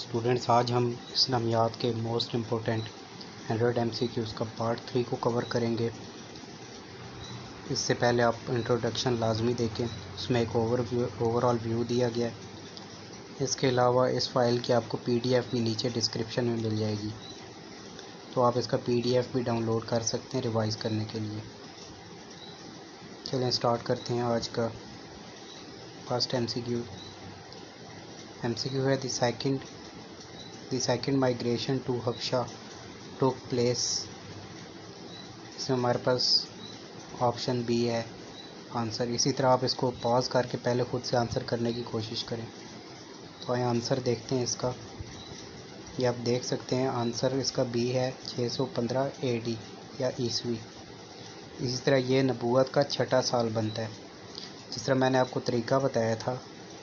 Students آج ہم اسلامیات کے موسٹ امپورٹنٹ 100 MCQs کا پارٹ 3 کو کور کریں گے۔ اس سے پہلے آپ انٹروڈکشن لازمی دیکھیں، اس میں ایک اوور آل ویو دیا گیا ہے۔ اس کے علاوہ اس فائل کی آپ کو PDF بھی نیچے ڈسکرپشن میں مل جائے گی، تو آپ اس کا PDF بھی ڈاؤن لوڈ کر سکتے ہیں ریوائز کرنے کے لیے۔ چلیں سٹارٹ کرتے ہیں آج کا فرسٹ MCQ ہے the second migration to Habsha took place. اس میں ہمارے پاس آپشن بی ہے آنسر۔ اسی طرح آپ اس کو پاز کر کے پہلے خود سے آنسر کرنے کی کوشش کریں۔ تو آئیں آنسر دیکھتے ہیں اس کا۔ یہ آپ دیکھ سکتے ہیں آنسر اس کا بی ہے 615 AD یا عیسوی۔ اسی طرح یہ نبوت کا چھٹا سال بنتا ہے۔ جس طرح میں نے آپ کو طریقہ بتایا تھا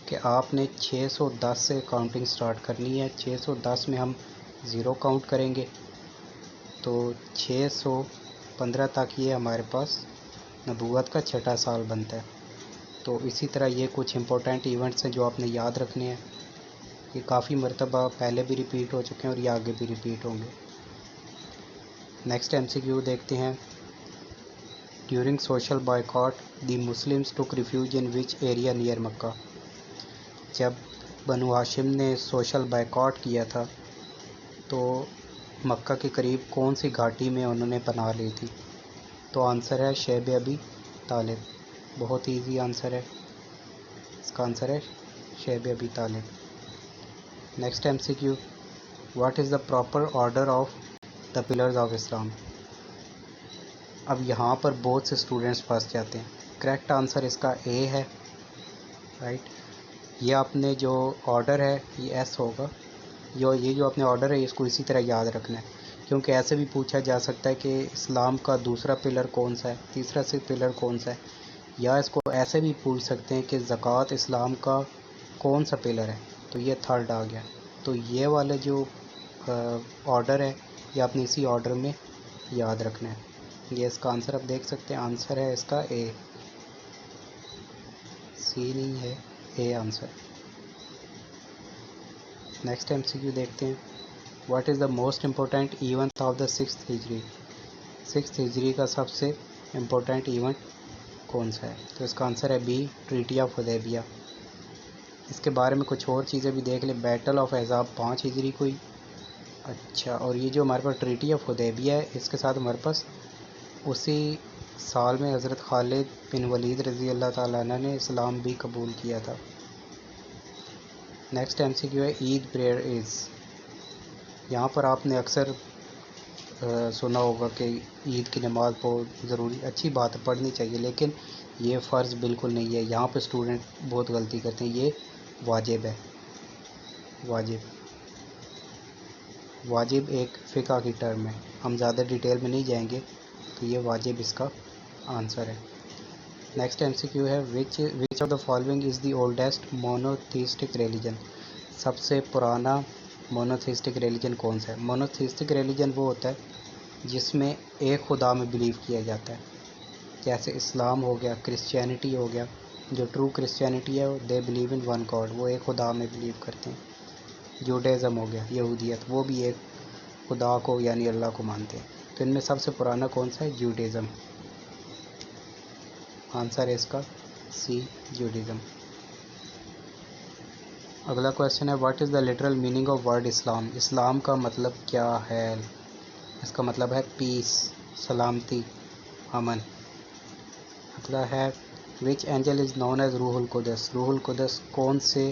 کہ آپ نے 610 سے کاؤنٹنگ سٹارٹ کرنی ہے۔ 610 میں ہم 0 کاؤنٹ کریں گے تو 615 تک یہ ہمارے پاس نبوت کا چھٹا سال بنتا ہے۔ تو اسی طرح یہ کچھ امپورٹنٹ ایونٹس ہیں جو آپ نے یاد رکھنے ہیں۔ یہ کافی مرتبہ پہلے بھی ریپیٹ ہو چکے ہیں اور یہ آگے بھی ریپیٹ ہوں گے۔ نیکسٹ MCQ دیکھتے ہیں۔ During social boycott the Muslims took refuge in which area near Mecca. جب بنو ہاشم نے سوشل بائیکاٹ کیا تھا تو مکہ کے قریب کون سی گھاٹی میں انہوں نے پناہ لی تھی؟ تو آنسر ہے شیب ابی طالب۔ بہت ایزی آنسر ہے، اس کا آنسر ہے شیب ابی طالب۔ Next MCQ what is the proper order of the pillars of Islam. اب یہاں پر بہت سے اسٹوڈنٹس پھنس جاتے ہیں۔ کریکٹ آنسر اس کا اے ہے، رائٹ۔ یہ آپ نے جو آرڈر ہے یہ ایس ہوگا، یہ جو آپ نے آرڈر ہے اس کو اسی طرح یاد رکھنا ہے، کیونکہ ایسے بھی پوچھا جا سکتا ہے کہ اسلام کا دوسرا پلر کون سا ہے، تیسرا سے پلر کون سا ہے، یا اس کو ایسے بھی پوچھ سکتے ہیں کہ زکوٰۃ اسلام کا کون سا پلر ہے، تو یہ تھرڈ آ گیا۔ تو یہ والے جو آرڈر ہے یہ آپ نے اسی آرڈر میں یاد رکھنا ہے۔ یہ اس کا آنسر آپ دیکھ سکتے ہیں، آنسر ہے اس کا اے، سی نہیں ہے، اے آنسر۔ نیکسٹ MCQ دیکھتے ہیں۔ What is the most important event of the 6th ہجری۔ 6th ہجری کا سب سے امپورٹنٹ ایونٹ کون سا ہے؟ تو اس کا آنسر ہے بی، ٹریٹی آف حدیبیہ۔ اس کے بارے میں کچھ اور چیزیں بھی دیکھ لیں۔ بیٹل آف احزاب 5 ہجری کو ہی، اچھا، اور یہ جو ہمارے پاس ٹریٹی آف حدیبیہ ہے اس کے ساتھ ہمارے پاس اسی سال میں حضرت خالد بن ولید رضی اللہ تعالیٰ عنہ نے اسلام بھی قبول کیا تھا۔ نیکسٹ MCQ ہے عید پریئر از۔ یہاں پر آپ نے اکثر سنا ہوگا کہ عید کی نماز بہت ضروری، اچھی بات ہے، پڑھنی چاہیے، لیکن یہ فرض بالکل نہیں ہے۔ یہاں پہ اسٹوڈنٹ بہت غلطی کرتے ہیں، یہ واجب ہے۔ واجب ایک فقہ کی ٹرم ہے، ہم زیادہ ڈیٹیل میں نہیں جائیں گے، تو یہ واجب اس کا آنسر ہے۔ نیکسٹ MCQ ہے which of the following is the oldest monotheistic religion. سب سے پرانا مونوتھیسٹک ریلیجن کون سا ہے؟ مونوتھیسٹک ریلیجن وہ ہوتا ہے جس میں ایک خدا میں بلیو کیا جاتا ہے، جیسے اسلام ہو گیا، کرسچینٹی ہو گیا۔ جو ٹرو کرسچینٹی ہے they believe in one God, وہ ایک خدا میں بلیو کرتے ہیں۔ جوڈیزم ہو گیا، یہودیت، وہ بھی ایک خدا کو یعنی اللہ کو مانتے ہیں۔ تو ان میں سب سے پرانا کون سا ہے؟ جوڈیزم۔ آنسر ہے اس کا سی، جوڈیزم۔ اگلا کویشچن ہے what is the literal meaning of word Islam. اسلام کا مطلب کیا ہے؟ اس کا مطلب ہے پیس، سلامتی، امن۔ اگلا ہے وچ اینجل از نون ایز روح القدس۔ روح القدس کون سے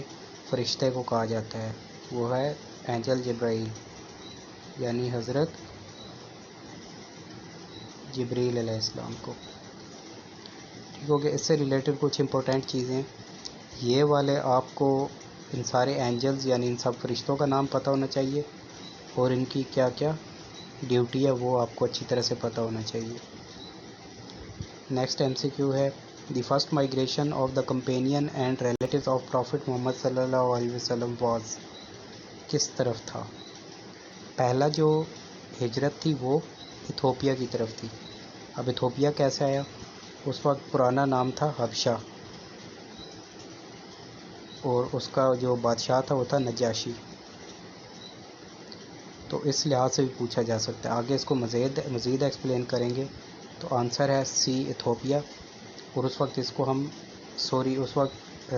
فرشتے کو کہا جاتا ہے؟ وہ ہے اینجل جبرائیل، یعنی حضرت جبریل علیہ السلام کو۔ ٹھیک ہو گیا۔ اس سے ریلیٹڈ کچھ امپورٹنٹ چیزیں، یہ والے آپ کو ان سارے اینجلز یعنی ان سب فرشتوں کا نام پتہ ہونا چاہیے، اور ان کی کیا کیا ڈیوٹی ہے وہ آپ کو اچھی طرح سے پتہ ہونا چاہیے۔ نیکسٹ MCQ ہے the first migration of the companion and relatives of prophet Muhammad صلی اللہ علیہ وسلم واز۔ کس طرف تھا؟ پہلا جو ہجرت تھی وہ ایتھوپیا کی طرف تھی۔ اب ایتھوپیا کیسے آیا؟ اس وقت پرانا نام تھا حبشہ، اور اس کا جو بادشاہ تھا وہ تھا نجاشی۔ تو اس لحاظ سے بھی پوچھا جا سکتا ہے. آگے اس کو مزید ایکسپلین کریں گے. تو آنسر ہے سی ایتھوپیا. اور اس وقت اس کو ہم اس وقت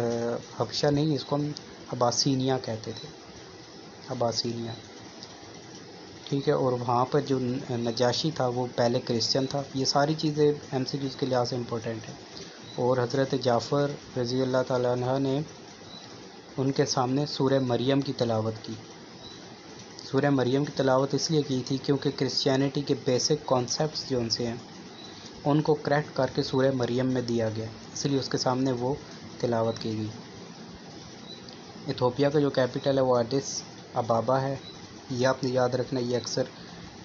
حبشہ نہیں، اس کو ہم اباسینیا کہتے تھے، اباسینیا. ٹھیک ہے. اور وہاں پر جو نجاشی تھا وہ پہلے کرسچن تھا. یہ ساری چیزیں ایم سی کیوز کے لحاظ سے امپورٹنٹ ہیں. اور حضرت جعفر رضی اللہ تعالیٰ عنہ نے ان کے سامنے سورہ مریم کی تلاوت کی. سورہ مریم کی تلاوت اس لیے کی تھی کیونکہ کرسچینٹی کے بیسک کانسیپٹس جو ان سے ہیں ان کو کریکٹ کر کے سورہ مریم میں دیا گیا، اس لیے اس کے سامنے وہ تلاوت کی گئی. ایتھوپیا کا جو کیپٹل ہے وہ ایڈس ابابا ہے. یہ آپ نے یاد رکھنا، یہ اکثر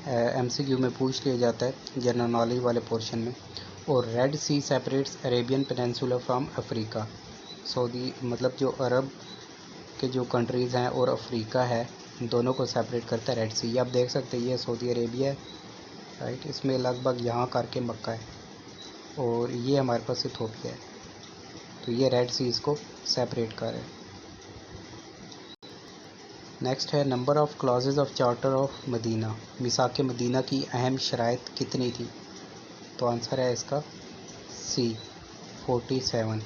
ایم سی کیو میں پوچھ لیا جاتا ہے جنرل نالج والے پورشن میں. اور Red Sea separates Arabian peninsula from Africa. سعودی مطلب جو عرب کے جو کنٹریز ہیں اور افریقہ ہے، ان دونوں کو سیپریٹ کرتا ہے ریڈ سی. یہ آپ دیکھ سکتے ہیں، یہ سعودی عربیہ ہے رائٹ، اس میں لگ بھگ یہاں کر کے مکہ ہے، اور یہ ہمارے پاس ایتھوپیا ہے. تو یہ ریڈ سی اس کو سیپریٹ کر رہے ہیں. نیکسٹ ہے number of clauses of charter of Medina. میثاق مدینہ کی اہم شرائط کتنی تھی؟ تو آنسر ہے اس کا سی 47.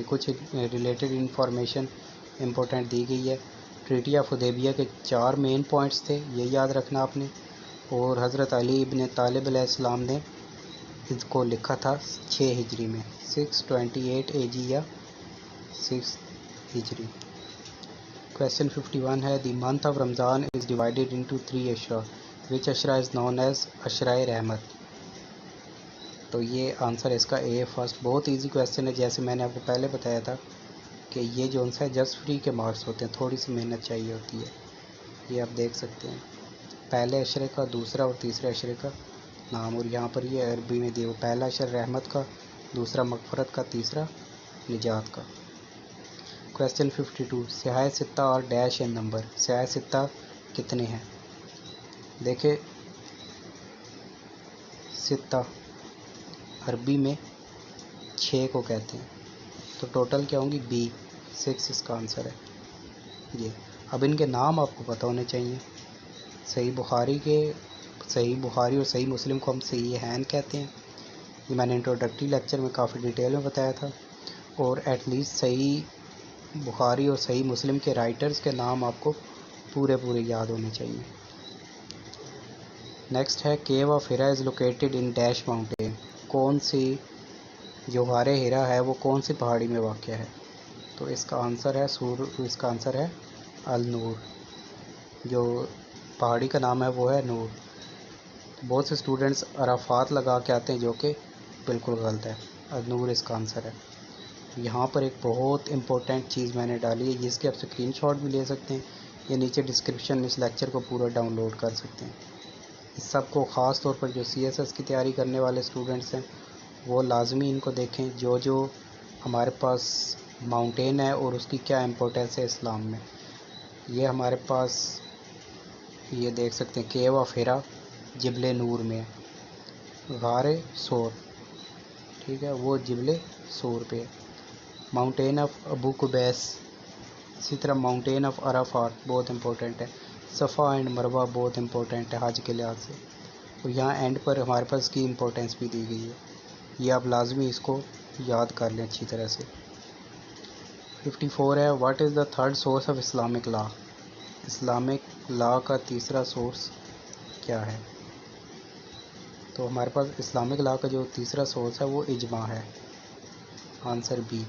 کچھ ریلیٹڈ انفارمیشن امپورٹنٹ دی گئی ہے. ٹریٹی آف حدیبیہ کے 4 مین پوائنٹس تھے، یہ یاد رکھنا آپ نے. اور حضرت علی ابن طالب علیہ السلام نے اس کو لکھا تھا 6 ہجری میں، 628 اے جی یا 6 ہجری. Question 51 ہے the month of Ramadan is divided into 3 Ashra which Ashra is known as اشرائے رحمت. تو یہ آنسر اس کا اے فرسٹ. بہت ایزی کویسچن ہے، جیسے میں نے آپ کو پہلے بتایا تھا کہ یہ جو ان سے جسٹ فری کے مارکس ہوتے ہیں، تھوڑی سی محنت چاہیے ہوتی ہے. یہ آپ دیکھ سکتے ہیں، پہلے اشرے کا، دوسرا اور تیسرے اشرے کا نام. اور یہاں پر یہ عربی میں دیا، پہلا اشر رحمت کا، دوسرا مغفرت کا، تیسرا نجات کا. کویسچن 52 سیاہ ستہ اور ڈیش ان نمبر. سیاہ ستہ کتنے ہیں؟ دیکھیں ستہ عربی میں 6 کو کہتے ہیں، تو ٹوٹل کیا ہوں گی 6 اس کا آنسر ہے یہ. اب ان کے نام آپ کو پتہ ہونے چاہیے. صحیح بخاری اور صحیح مسلم کو ہم صحیحین کہتے ہیں، یہ میں نے انٹروڈکٹری لیکچر میں کافی ڈیٹیل میں بتایا تھا. اور ایٹ لیسٹ صحیح بخاری اور صحیح مسلم کے رائٹرز کے نام آپ کو پورے یاد ہونے چاہیے. نیکسٹ ہے کیو آف ہیرا is located in dash mountain. کون سی جو غار ہیرا ہے وہ کون سی پہاڑی میں واقع ہے؟ تو اس کا آنسر ہے النور. جو پہاڑی کا نام ہے وہ ہے نور. بہت سے اسٹوڈنٹس عرفات لگا کے آتے ہیں، جو کہ بالکل غلط ہے. النور اس کا آنسر ہے. یہاں پر ایک بہت امپورٹنٹ چیز میں نے ڈالی ہے، جس کے آپ اسکرین شاٹ بھی لے سکتے ہیں، یا نیچے ڈسکرپشن اس لیکچر کو پورا ڈاؤن لوڈ کر سکتے ہیں. اس سب کو خاص طور پر جو سی ایس ایس کی تیاری کرنے والے اسٹوڈنٹس ہیں وہ لازمی ان کو دیکھیں، جو ہمارے پاس ماؤنٹین ہے اور اس کی کیا امپورٹنس ہے اسلام میں. یہ ہمارے پاس یہ دیکھ سکتے ہیں کیو آف ہیرا جبل نور میں، غار سور، ٹھیک ہے، وہ جبل سور پہ. ماؤنٹین آف ابو قبیس، اسی طرح ماؤنٹین آف عرفات بہت امپورٹنٹ ہے. صفا اینڈ مروہ بہت امپورٹنٹ ہے حج کے لحاظ سے. اور یہاں اینڈ پر ہمارے پاس اس کی امپورٹنس بھی دی گئی ہے، یہ آپ لازمی اس کو یاد کر لیں اچھی طرح سے. 54 ہے what is the third source of Islamic law. Islamic law کا تیسرا سورس کیا ہے؟ تو ہمارے پاس اسلامک لا کا جو تیسرا سورس ہے وہ اجماع ہے. Answer B.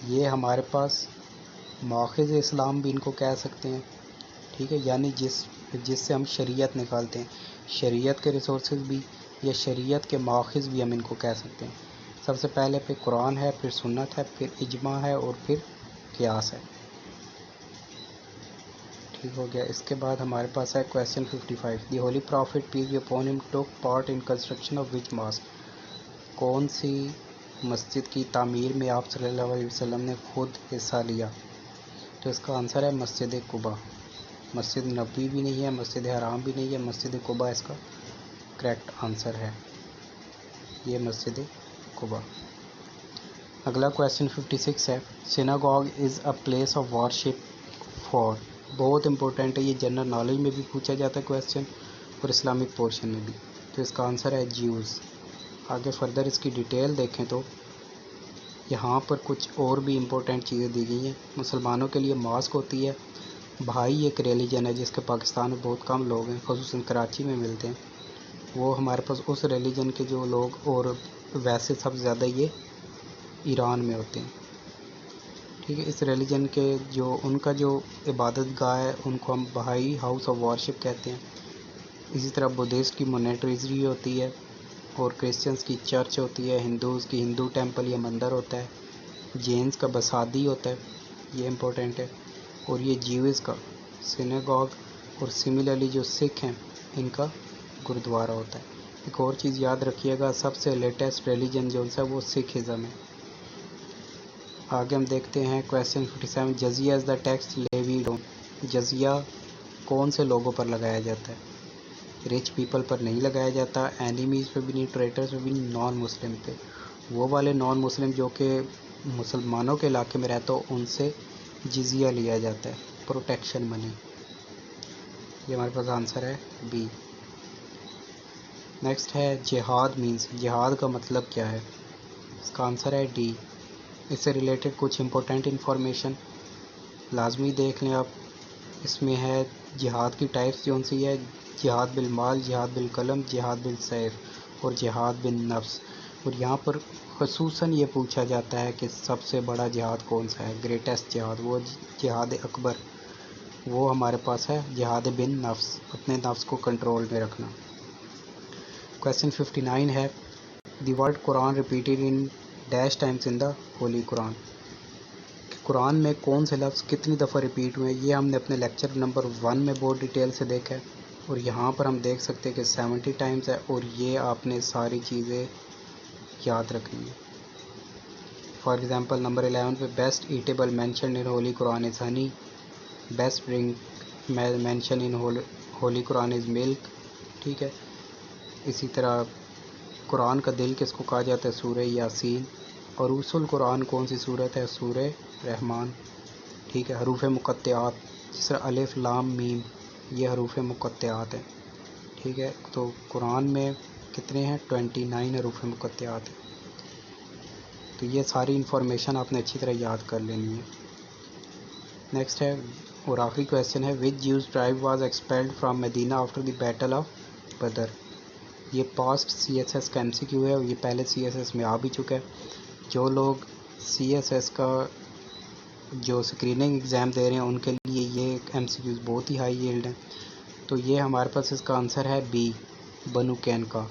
یہ ہمارے پاس ماخذ اسلام بھی ان کو کہہ سکتے ہیں، ٹھیک ہے، یعنی جس سے ہم شریعت نکالتے ہیں، شریعت کے ریسورسز بھی یا شریعت کے ماخذ بھی ہم ان کو کہہ سکتے ہیں. سب سے پہلے پہ قرآن ہے، پھر سنت ہے، پھر اجماع ہے، اور پھر قیاس ہے. ٹھیک ہو گیا. اس کے بعد ہمارے پاس ہے question 55 the holy prophet peace be upon him took part in construction of which mosque. کون سی مسجد کی تعمیر میں آپ صلی اللہ علیہ وسلم نے خود حصہ لیا؟ تو اس کا آنسر ہے مسجد قباء. مسجد نبوی بھی نہیں ہے، مسجد حرام بھی نہیں ہے، مسجد قباء اس کا کریکٹ آنسر ہے. یہ مسجد قباء. اگلا کویسچن 56 ہے synagogue is a place of worship for. بہت امپورٹنٹ ہے یہ، جنرل نالج میں بھی پوچھا جاتا ہے کویسچن اور اسلامک پورشن میں بھی. تو اس کا آنسر ہے جیوز. آگے فردر اس کی ڈیٹیل دیکھیں تو یہاں پر کچھ اور بھی امپورٹنٹ چیزیں دی گئی ہیں. مسلمانوں کے لیے ماسک ہوتی ہے. بھائی ایک ریلیجن ہے جس کے پاکستان میں بہت کم لوگ ہیں، خصوصاً کراچی میں ملتے ہیں. وہ ہمارے پاس اس ریلیجن کے جو لوگ، اور ویسے سب سے زیادہ یہ ایران میں ہوتے ہیں. ٹھیک ہے، اس ریلیجن کے جو ان کا جو عبادت گاہ ہے ان کو ہم بہائی ہاؤس آف وارشپ کہتے ہیں. اسی طرح بدھسٹ کی مونیٹریزری ہوتی ہے، اور کرسچنس کی چرچ ہوتی ہے، ہندوز کی ہندو ٹیمپل یا مندر ہوتا ہے، جینز کا بسادی ہوتا ہے، یہ امپورٹنٹ ہے، اور یہ جیوز کا سینیگاگ، اور سملرلی جو سکھ ہیں ان کا گردوارہ ہوتا ہے. ایک اور چیز یاد رکھیے گا، سب سے لیٹسٹ ریلیجن جو ہے وہ سکھ ازم ہے. آگے ہم دیکھتے ہیں کویسچن 57. جزیہ از دا ٹیکس لیویڈ آن. جزیہ کون سے لوگوں پر لگایا جاتا ہے؟ رچ پیپل پر نہیں لگایا جاتا، اینیمیز پہ بھی نہیں، ٹریٹرز پہ بھی نہیں، نان مسلم پہ. وہ والے نان مسلم جو کہ مسلمانوں کے علاقے میں رہتا ہو ان سے جزیہ لیا جاتا ہے، پروٹیکشن منی. یہ ہمارے پاس آنسر ہے بی. نیکسٹ ہے جہاد مینس. جہاد کا مطلب کیا ہے؟ اس کا آنسر ہے ڈی. اس سے ریلیٹڈ کچھ امپورٹنٹ انفارمیشن لازمی دیکھ لیں آپ. اس میں ہے جہاد کی ٹائپس جون سی ہے: جہاد بالمال، جہاد بالقلم، جہاد بالسیف، اور جہاد بالنفس. اور یہاں پر خصوصاً یہ پوچھا جاتا ہے کہ سب سے بڑا جہاد کون سا ہے، گریٹسٹ جہاد، وہ جہاد اکبر. وہ ہمارے پاس ہے جہاد بن نفس، اپنے نفس کو کنٹرول میں رکھنا. کویسچن 59 ہے the word Quran repeated in dash times in the holy Quran. قرآن میں کون سے لفظ کتنی دفعہ ریپیٹ ہوئے؟ یہ ہم نے اپنے لیکچر نمبر 1 میں بہت ڈیٹیل سے دیکھا ہے، اور یہاں پر ہم دیکھ سکتے ہیں کہ 70 ٹائمز ہے، اور یہ آپ نے ساری چیزیں یاد رکھنی ہیں. فار ایگزامپل نمبر 11 پہ best eatable mention in holy Quran is honey, best drink mention in holy Quran is milk. ٹھیک ہے، اسی طرح قرآن کا دل کس کو کہا جاتا ہے؟ سورہ یاسین. اور رسول قرآن کون سی صورت ہے؟ سورہ رحمان. ٹھیک ہے، حروف مقطعات جس طرح الف لام میم، یہ حروف مقطعات ہیں. ٹھیک ہے، تو قرآن میں کتنے ہیں؟ 29 حروف مقطعات ہیں. تو یہ ساری انفارمیشن آپ نے اچھی طرح یاد کر لینی ہے. نیکسٹ ہے اور آخری کویسچن ہے which Jews tribe was expelled from Medina after the battle of Badr. یہ پاسٹ سی ایس ایس کا ایم سی کیو ہے، اور یہ پہلے سی ایس ایس میں آ بھی چکا ہے. جو لوگ سی ایس ایس کا جو اسکریننگ ایگزام دے رہے ہیں ان کے لیے یہ ایم سی کیوز بہت ہی ہائی ییلڈ ہیں. تو یہ ہمارے پاس اس کا آنسر ہے بی، بنو کینکا.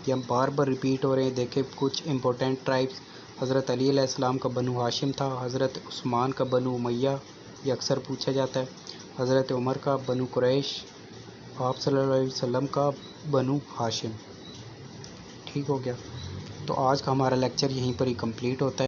یہ ہم بار بار ریپیٹ ہو رہے ہیں. دیکھیں کچھ امپورٹنٹ ٹرائبس، حضرت علی علیہ السلام کا بنو ہاشم تھا، حضرت عثمان کا بنو امیہ، یہ اکثر پوچھا جاتا ہے، حضرت عمر کا بنو قریش، آپ صلی اللہ علیہ وسلم کا بنو ہاشم. ٹھیک ہو گیا. تو آج کا ہمارا لیکچر یہیں پر ہی کمپلیٹ ہوتا ہے.